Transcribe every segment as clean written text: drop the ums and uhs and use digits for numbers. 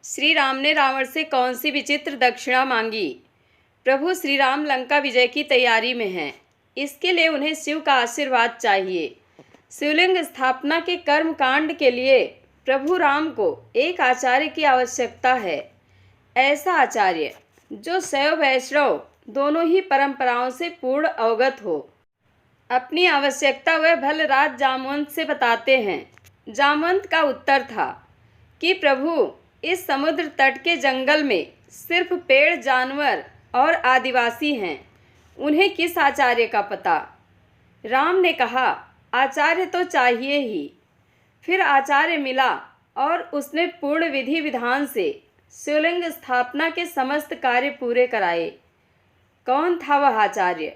श्री राम ने रावण से कौन सी विचित्र दक्षिणा मांगी। प्रभु श्री राम लंका विजय की तैयारी में हैं। इसके लिए उन्हें शिव का आशीर्वाद चाहिए। शिवलिंग स्थापना के कर्म कांड के लिए प्रभु राम को एक आचार्य की आवश्यकता है। ऐसा आचार्य जो शैव वैष्णव दोनों ही परंपराओं से पूर्ण अवगत हो। अपनी आवश्यकता वह भलराज जामवंत से बताते हैं। जामवंत का उत्तर था कि प्रभु, इस समुद्र तट के जंगल में सिर्फ पेड़, जानवर और आदिवासी हैं। उन्हें किस आचार्य का पता। राम ने कहा, आचार्य तो चाहिए ही। फिर आचार्य मिला और उसने पूर्ण विधि विधान से शिवलिंग स्थापना के समस्त कार्य पूरे कराए। कौन था वह आचार्य?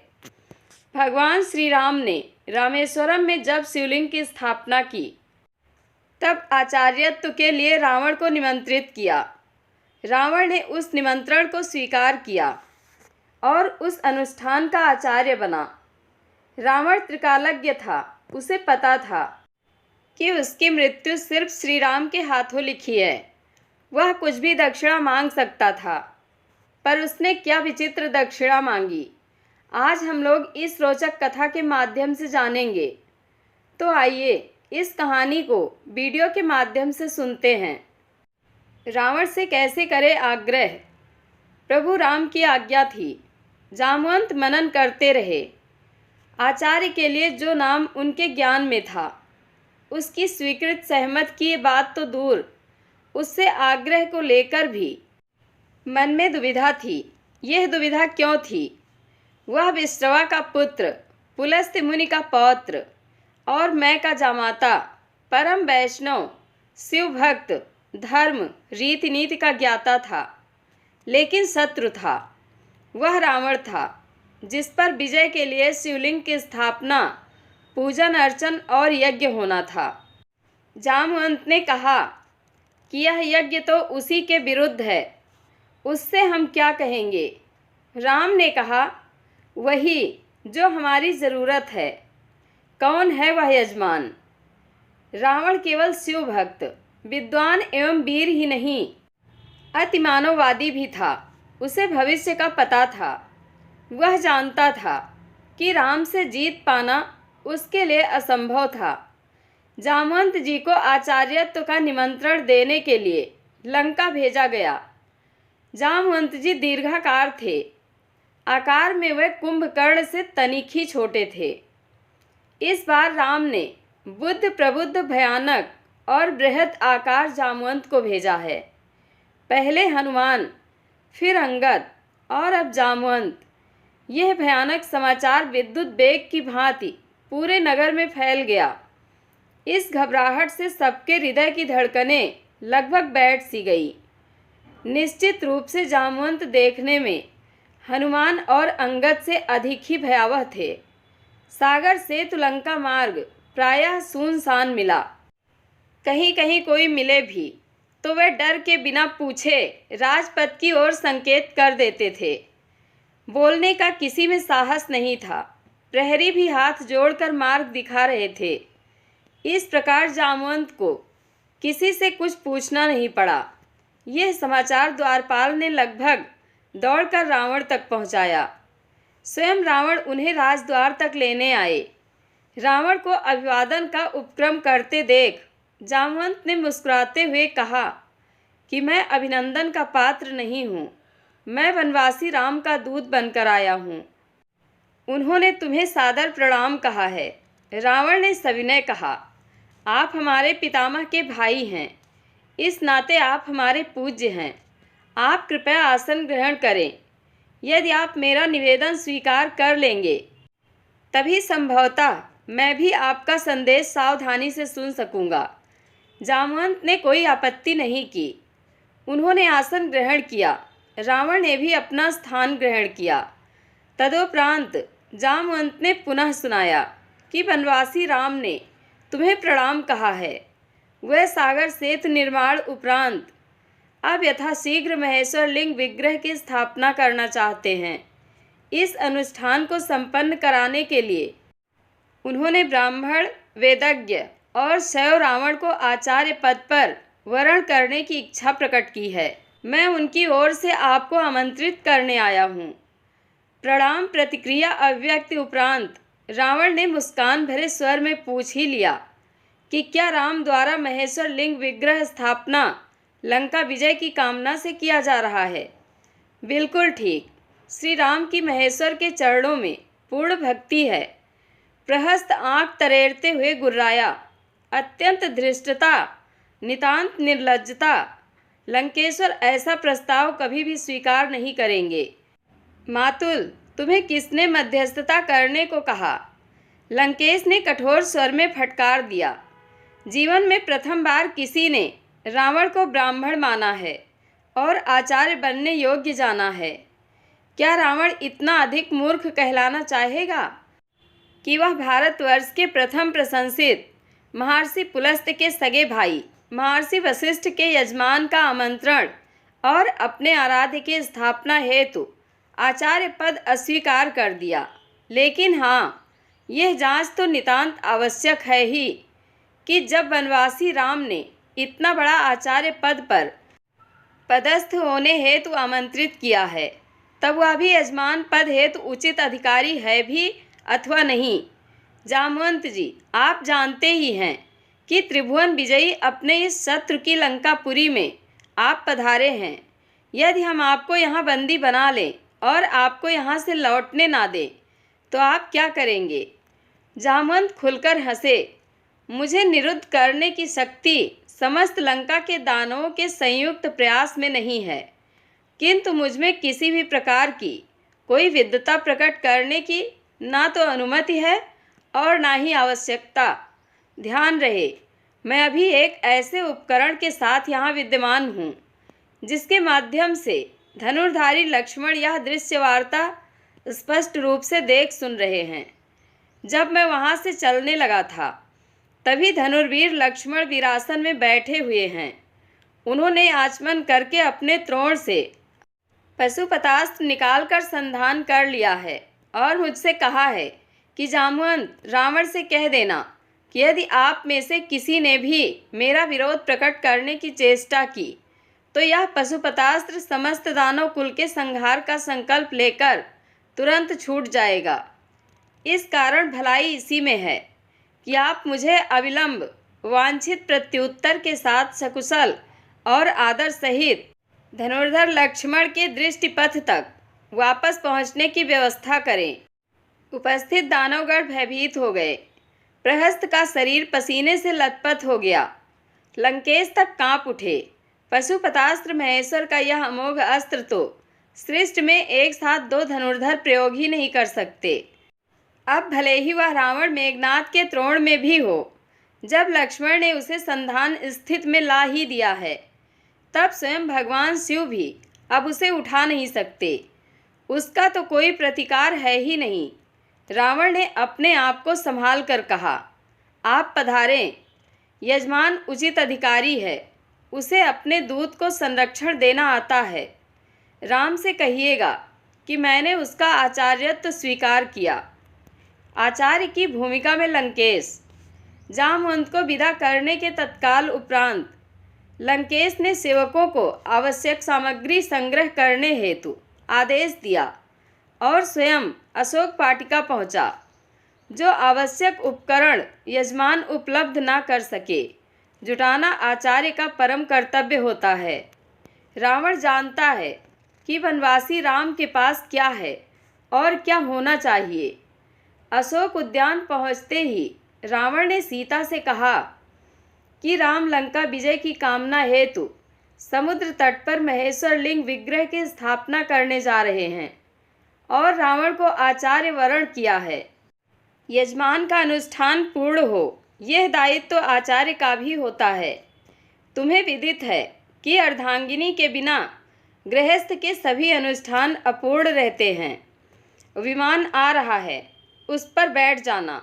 भगवान श्री राम ने रामेश्वरम में जब शिवलिंग की स्थापना की तब आचार्यत्व के लिए रावण को निमंत्रित किया। रावण ने उस निमंत्रण को स्वीकार किया और उस अनुष्ठान का आचार्य बना। रावण त्रिकालज्ञ था। उसे पता था कि उसकी मृत्यु सिर्फ श्री राम के हाथों लिखी है। वह कुछ भी दक्षिणा मांग सकता था, पर उसने क्या विचित्र दक्षिणा मांगी, आज हम लोग इस रोचक कथा के माध्यम से जानेंगे। तो आइए इस कहानी को वीडियो के माध्यम से सुनते हैं। रावण से कैसे करे आग्रह। प्रभु राम की आज्ञा थी। जामवंत मनन करते रहे। आचार्य के लिए जो नाम उनके ज्ञान में था, उसकी स्वीकृत सहमत की बात तो दूर, उससे आग्रह को लेकर भी मन में दुविधा थी। यह दुविधा क्यों थी? वह विश्रवा का पुत्र, पुलस्त्य मुनि का पौत्र और मैं का जामाता, परम वैष्णव, शिव भक्त, धर्म रीति नीति का ज्ञाता था, लेकिन शत्रु था। वह रावण था, जिस पर विजय के लिए शिवलिंग की स्थापना, पूजन अर्चन और यज्ञ होना था। जामवंत ने कहा कि यह यज्ञ तो उसी के विरुद्ध है, उससे हम क्या कहेंगे। राम ने कहा, वही जो हमारी ज़रूरत है। कौन है वह यजमान? रावण केवल शिव भक्त, विद्वान एवं वीर ही नहीं, अति मानववादी भी था। उसे भविष्य का पता था। वह जानता था कि राम से जीत पाना उसके लिए असंभव था। जामवंत जी को आचार्यत्व का निमंत्रण देने के लिए लंका भेजा गया। जामवंत जी दीर्घाकार थे। आकार में वे कुंभकर्ण से तनिक ही छोटे थे। इस बार राम ने बुद्ध प्रबुद्ध भयानक और बृहद आकार जामवंत को भेजा है। पहले हनुमान, फिर अंगद और अब जामवंत। यह भयानक समाचार विद्युत वेग की भांति पूरे नगर में फैल गया। इस घबराहट से सबके हृदय की धड़कनें लगभग बैठ सी गई। निश्चित रूप से जामवंत देखने में हनुमान और अंगद से अधिक ही भयावह थे। सागर सेतु लंका मार्ग प्रायः सुनसान मिला। कहीं कहीं कोई मिले भी तो वे डर के बिना पूछे राजपथ की ओर संकेत कर देते थे। बोलने का किसी में साहस नहीं था। प्रहरी भी हाथ जोड़कर मार्ग दिखा रहे थे। इस प्रकार जामवंत को किसी से कुछ पूछना नहीं पड़ा। यह समाचार द्वारपाल ने लगभग दौड़कर रावण तक पहुंचाया। स्वयं रावण उन्हें राजद्वार तक लेने आए। रावण को अभिवादन का उपक्रम करते देख जामवंत ने मुस्कुराते हुए कहा कि मैं अभिनंदन का पात्र नहीं हूँ। मैं वनवासी राम का दूत बनकर आया हूँ। उन्होंने तुम्हें सादर प्रणाम कहा है। रावण ने सविनय कहा, आप हमारे पितामह के भाई हैं। इस नाते आप हमारे पूज्य हैं। आप कृपया आसन ग्रहण करें। यदि आप मेरा निवेदन स्वीकार कर लेंगे, तभी संभवतः मैं भी आपका संदेश सावधानी से सुन सकूंगा। जामवंत ने कोई आपत्ति नहीं की। उन्होंने आसन ग्रहण किया। रावण ने भी अपना स्थान ग्रहण किया। तदुपरांत जामवंत ने पुनः सुनाया कि वनवासी राम ने तुम्हें प्रणाम कहा है। वह सागर सेतु निर्माण उपरांत अब यथाशीघ्र महेश्वर लिंग विग्रह की स्थापना करना चाहते हैं। इस अनुष्ठान को संपन्न कराने के लिए उन्होंने ब्राह्मण, वेदज्ञ और शैव रावण को आचार्य पद पर वरण करने की इच्छा प्रकट की है। मैं उनकी ओर से आपको आमंत्रित करने आया हूँ। प्रणाम प्रतिक्रिया अभिव्यक्ति उपरांत रावण ने मुस्कान भरे स्वर में पूछ ही लिया कि क्या राम द्वारा महेश्वर लिंग विग्रह स्थापना लंका विजय की कामना से किया जा रहा है? बिल्कुल ठीक। श्री राम की महेश्वर के चरणों में पूर्ण भक्ति है। प्रहस्त आंख तरेरते हुए गुर्राया, अत्यंत धृष्टता, नितांत निर्लज्जता। लंकेश्वर ऐसा प्रस्ताव कभी भी स्वीकार नहीं करेंगे। मातुल, तुम्हें किसने मध्यस्थता करने को कहा? लंकेश ने कठोर स्वर में फटकार दिया। जीवन में प्रथम बार किसी ने रावण को ब्राह्मण माना है और आचार्य बनने योग्य जाना है। क्या रावण इतना अधिक मूर्ख कहलाना चाहेगा कि वह भारतवर्ष के प्रथम प्रशंसित महर्षि पुलस्त के सगे भाई महर्षि वशिष्ठ के यजमान का आमंत्रण और अपने आराध्य के स्थापना हेतु आचार्य पद अस्वीकार कर दिया? लेकिन हाँ, यह जांच तो नितांत आवश्यक है ही कि जब वनवासी राम ने इतना बड़ा आचार्य पद पर पदस्थ होने हेतु आमंत्रित किया है, तब वह भी यजमान पद हेतु उचित अधिकारी है भी अथवा नहीं। जामवंत जी, आप जानते ही हैं कि त्रिभुवन विजयी अपने इस शत्रु की लंकापुरी में आप पधारे हैं। यदि हम आपको यहाँ बंदी बना लें और आपको यहाँ से लौटने ना दें तो आप क्या करेंगे? जामवंत खुलकर हंसे। मुझे निरुद्ध करने की शक्ति समस्त लंका के दानवों के संयुक्त प्रयास में नहीं है, किंतु मुझमें किसी भी प्रकार की कोई विद्वता प्रकट करने की ना तो अनुमति है और ना ही आवश्यकता। ध्यान रहे, मैं अभी एक ऐसे उपकरण के साथ यहाँ विद्यमान हूँ जिसके माध्यम से धनुर्धारी लक्ष्मण यह दृश्य वार्ता स्पष्ट रूप से देख सुन रहे हैं। जब मैं वहाँ से चलने लगा था तभी धनुर्वीर लक्ष्मण वीरासन में बैठे हुए हैं। उन्होंने आचमन करके अपने त्रोण से पशुपतास्त्र निकालकर संधान कर लिया है और मुझसे कहा है कि जामवंत, रावण से कह देना कि यदि आप में से किसी ने भी मेरा विरोध प्रकट करने की चेष्टा की तो यह पशुपतास्त्र समस्त दानव कुल के संहार का संकल्प लेकर तुरंत छूट जाएगा। इस कारण भलाई इसी में है कि आप मुझे अविलंब वांछित प्रत्युत्तर के साथ सकुशल और आदर सहित धनुर्धर लक्ष्मण के दृष्टिपथ तक वापस पहुंचने की व्यवस्था करें। उपस्थित दानवगण भयभीत हो गए। प्रहस्त का शरीर पसीने से लथपथ हो गया। लंकेश तक कांप उठे। पशुपतास्त्र महेश्वर का यह अमोघ अस्त्र तो सृष्टि में एक साथ दो धनुर्धर प्रयोग ही नहीं कर सकते। अब भले ही वह रावण मेघनाथ के त्रोण में भी हो, जब लक्ष्मण ने उसे संधान स्थित में ला ही दिया है, तब स्वयं भगवान शिव भी अब उसे उठा नहीं सकते। उसका तो कोई प्रतिकार है ही नहीं। रावण ने अपने आप को संभाल कर कहा, आप पधारें। यजमान उचित अधिकारी है, उसे अपने दूत को संरक्षण देना आता है। राम से कहिएगा कि मैंने उसका आचार्यत्व स्वीकार किया। आचार्य की भूमिका में लंकेश। जामवंत को विदा करने के तत्काल उपरांत लंकेश ने सेवकों को आवश्यक सामग्री संग्रह करने हेतु आदेश दिया और स्वयं अशोक वाटिका पहुंचा। जो आवश्यक उपकरण यजमान उपलब्ध ना कर सके, जुटाना आचार्य का परम कर्तव्य होता है। रावण जानता है कि वनवासी राम के पास क्या है और क्या होना चाहिए। अशोक उद्यान पहुंचते ही रावण ने सीता से कहा कि राम लंका विजय की कामना हेतु समुद्र तट पर महेश्वर लिंग विग्रह की स्थापना करने जा रहे हैं और रावण को आचार्य वरण किया है। यजमान का अनुष्ठान पूर्ण हो, यह दायित्व तो आचार्य का भी होता है। तुम्हें विदित है कि अर्धांगिनी के बिना गृहस्थ के सभी अनुष्ठान अपूर्ण रहते हैं। विमान आ रहा है, उस पर बैठ जाना।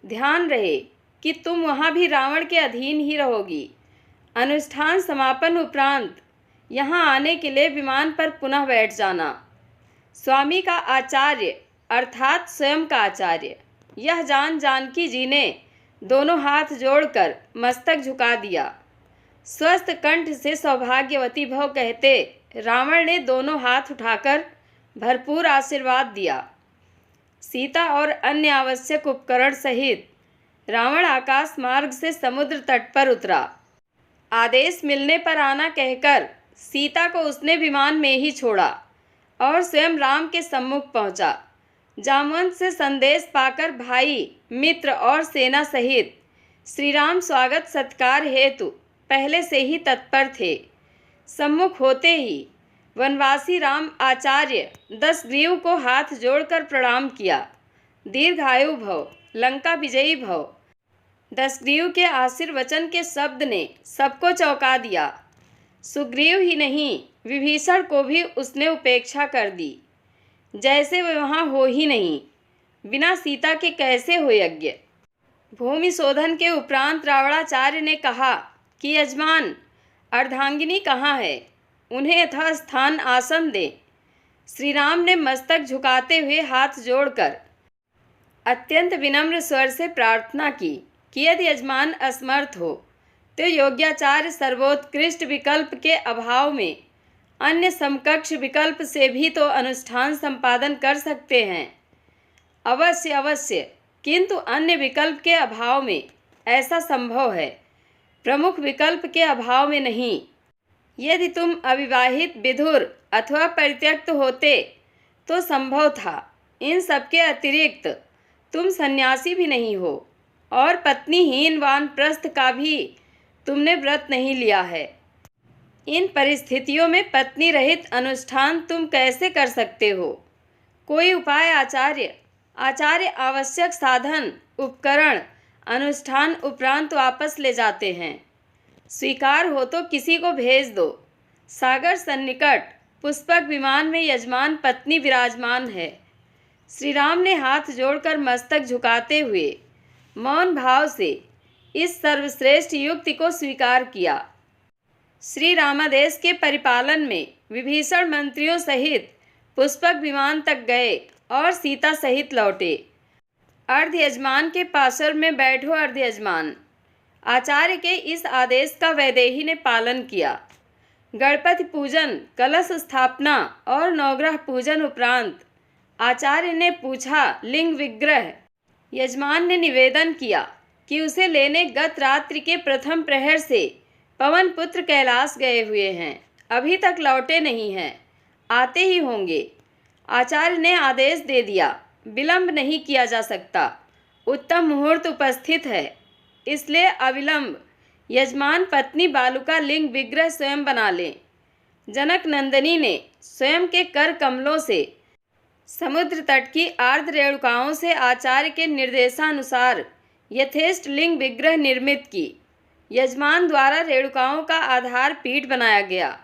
ध्यान रहे कि तुम वहाँ भी रावण के अधीन ही रहोगी। अनुष्ठान समापन उपरांत यहाँ आने के लिए विमान पर पुनः बैठ जाना। स्वामी का आचार्य अर्थात स्वयं का आचार्य, यह जानकी जी ने दोनों हाथ जोड़कर मस्तक झुका दिया। स्वस्थ कंठ से सौभाग्यवती भव कहते रावण ने दोनों हाथ उठाकर भरपूर आशीर्वाद दिया। सीता और अन्य आवश्यक उपकरण सहित रावण आकाश मार्ग से समुद्र तट पर उतरा। आदेश मिलने पर आना कहकर सीता को उसने विमान में ही छोड़ा और स्वयं राम के सम्मुख पहुंचा। जामवंत से संदेश पाकर भाई, मित्र और सेना सहित श्री राम स्वागत सत्कार हेतु पहले से ही तत्पर थे। सम्मुख होते ही वनवासी राम आचार्य दशग्रीव को हाथ जोड़कर प्रणाम किया। दीर्घायु भव, लंका विजयी भव। दशग्रीव के आशीर्वचन के शब्द ने सबको चौंका दिया। सुग्रीव ही नहीं, विभीषण को भी उसने उपेक्षा कर दी, जैसे वे वहाँ हो ही नहीं। बिना सीता के कैसे हो यज्ञ। भूमि शोधन के उपरांत रावणाचार्य ने कहा कि यजमान, अर्धांगिनी कहाँ है, उन्हें यथास्थान आसन दें। श्री राम ने मस्तक झुकाते हुए हाथ जोड़कर अत्यंत विनम्र स्वर से प्रार्थना की कि यदि यजमान असमर्थ हो तो योग्याचार्य सर्वोत्कृष्ट विकल्प के अभाव में अन्य समकक्ष विकल्प से भी तो अनुष्ठान संपादन कर सकते हैं। अवश्य अवश्य, किंतु अन्य विकल्प के अभाव में ऐसा संभव है, प्रमुख विकल्प के अभाव में नहीं। यदि तुम अविवाहित, विधुर अथवा परित्यक्त होते तो संभव था। इन सबके अतिरिक्त तुम सन्यासी भी नहीं हो और पत्नीहीन वानप्रस्थ का भी तुमने व्रत नहीं लिया है। इन परिस्थितियों में पत्नी रहित अनुष्ठान तुम कैसे कर सकते हो? कोई उपाय आचार्य। आचार्य आवश्यक साधन, उपकरण, अनुष्ठान उपरांत वापस ले जाते हैं। स्वीकार हो तो किसी को भेज दो। सागर सन्निकट पुष्पक विमान में यजमान पत्नी विराजमान है। श्री राम ने हाथ जोड़कर मस्तक झुकाते हुए मौन भाव से इस सर्वश्रेष्ठ युक्ति को स्वीकार किया। श्री रामादेश के परिपालन में विभीषण मंत्रियों सहित पुष्पक विमान तक गए और सीता सहित लौटे। अर्ध यजमान के पाशर में बैठो अर्ध यजमान। आचार्य के इस आदेश का वैदेही ने पालन किया। गणपति पूजन, कलश स्थापना और नवग्रह पूजन उपरांत आचार्य ने पूछा लिंग विग्रह। यजमान ने निवेदन किया कि उसे लेने गत रात्रि के प्रथम प्रहर से पवन पुत्र कैलाश गए हुए हैं, अभी तक लौटे नहीं हैं, आते ही होंगे। आचार्य ने आदेश दे दिया, विलंब नहीं किया जा सकता। उत्तम मुहूर्त उपस्थित है, इसलिए अविलंब यजमान पत्नी बालुका लिंग विग्रह स्वयं बना लें। जनक नंदिनी ने स्वयं के कर कमलों से समुद्र तट की आर्द्र रेणुकाओं से आचार्य के निर्देशानुसार यथेष्ट लिंग विग्रह निर्मित की। यजमान द्वारा रेणुकाओं का आधार पीठ बनाया गया।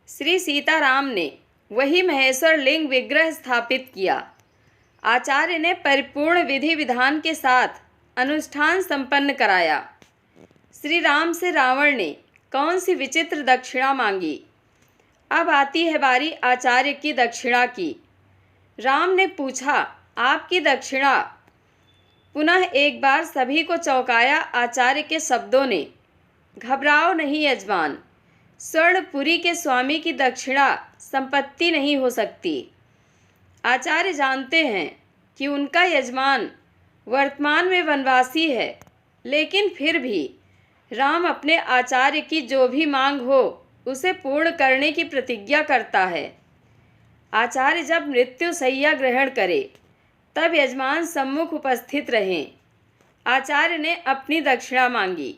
श्री सीताराम ने वही महेश्वर लिंग विग्रह स्थापित किया। आचार्य ने परिपूर्ण विधि विधान के साथ अनुष्ठान संपन्न कराया। श्री राम से रावण ने कौन सी विचित्र दक्षिणा मांगी। अब आती है बारी आचार्य की दक्षिणा की। राम ने पूछा, आपकी दक्षिणा? पुनः एक बार सभी को चौंकाया आचार्य के शब्दों ने। घबराओ नहीं यजमान, स्वर्णपुरी के स्वामी की दक्षिणा संपत्ति नहीं हो सकती। आचार्य जानते हैं कि उनका यजमान वर्तमान में वनवासी है, लेकिन फिर भी राम अपने आचार्य की जो भी मांग हो उसे पूर्ण करने की प्रतिज्ञा करता है। आचार्य जब मृत्यु शैया ग्रहण करे तब यजमान सम्मुख उपस्थित रहें। आचार्य ने अपनी दक्षिणा मांगी।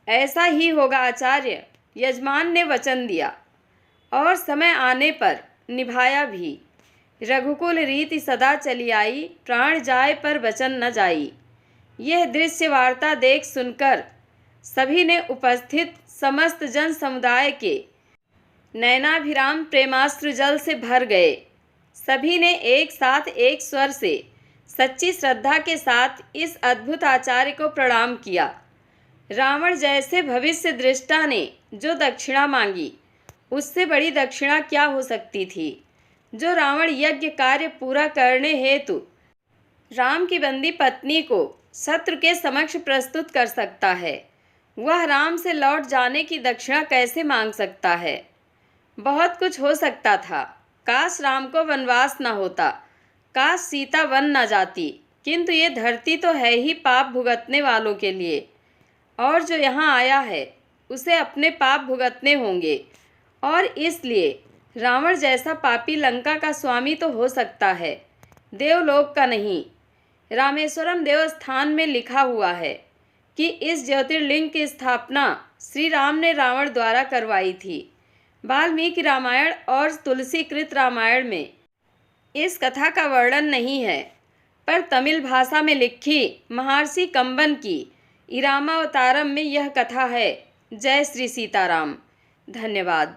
ऐसा ही होगा आचार्य, यजमान ने वचन दिया और समय आने पर निभाया भी। रघुकुल रीति सदा चली आई, प्राण जाए पर वचन न जाई। यह दृश्य वार्ता देख सुनकर सभी ने उपस्थित समस्त जन समुदाय के नयनाभिराम प्रेमाश्रु जल से भर गए। सभी ने एक साथ एक स्वर से सच्ची श्रद्धा के साथ इस अद्भुत आचार्य को प्रणाम किया। रावण जैसे भविष्य दृष्टा ने जो दक्षिणा मांगी, उससे बड़ी दक्षिणा क्या हो सकती थी। जो रावण यज्ञ कार्य पूरा करने हेतु राम की बंदी पत्नी को शत्रु के समक्ष प्रस्तुत कर सकता है, वह राम से लौट जाने की दक्षिणा कैसे मांग सकता है? बहुत कुछ हो सकता था। काश राम को वनवास न होता, काश सीता वन न जाती, किंतु ये धरती तो है ही पाप भुगतने वालों के लिए, और जो यहाँ आया है उसे अपने पाप भुगतने होंगे। और इसलिए रावण जैसा पापी लंका का स्वामी तो हो सकता है, देवलोक का नहीं। रामेश्वरम देवस्थान में लिखा हुआ है कि इस ज्योतिर्लिंग की स्थापना श्री राम ने रावण द्वारा करवाई थी। वाल्मीकि रामायण और तुलसीकृत रामायण में इस कथा का वर्णन नहीं है, पर तमिल भाषा में लिखी महर्षि कंबन की इरामावतारम में यह कथा है। जय श्री सीताराम। धन्यवाद।